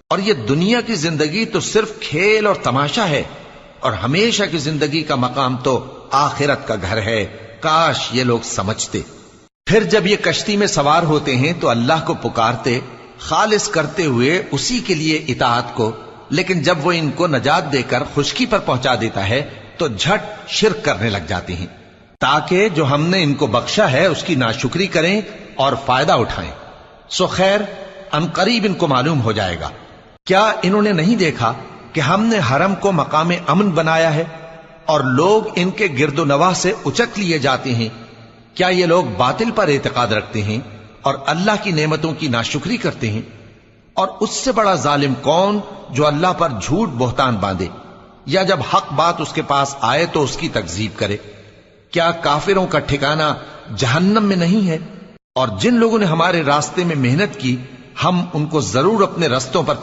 اور یہ دنیا کی زندگی تو صرف کھیل اور تماشا ہے، اور ہمیشہ کی زندگی کا مقام تو آخرت کا گھر ہے۔ کاش یہ لوگ سمجھتے۔ پھر جب یہ کشتی میں سوار ہوتے ہیں تو اللہ کو پکارتے، خالص کرتے ہوئے اسی کے لیے اطاعت کو، لیکن جب وہ ان کو نجات دے کر خشکی پر پہنچا دیتا ہے تو جھٹ شرک کرنے لگ جاتے ہیں، تاکہ جو ہم نے ان کو بخشا ہے اس کی ناشکری کریں اور فائدہ اٹھائیں۔ سو خیر عنقریب ان کو معلوم ہو جائے گا۔ کیا انہوں نے نہیں دیکھا کہ ہم نے حرم کو مقام امن بنایا ہے اور لوگ ان کے گرد و نواح سے اچک لیے جاتے ہیں؟ کیا یہ لوگ باطل پر اعتقاد رکھتے ہیں اور اللہ کی نعمتوں کی ناشکری کرتے ہیں؟ اور اس سے بڑا ظالم کون جو اللہ پر جھوٹ بہتان باندھے، یا جب حق بات اس کے پاس آئے تو اس کی تکذیب کرے؟ کیا کافروں کا ٹھکانہ جہنم میں نہیں ہے؟ اور جن لوگوں نے ہمارے راستے میں محنت کی ہم ان کو ضرور اپنے رستوں پر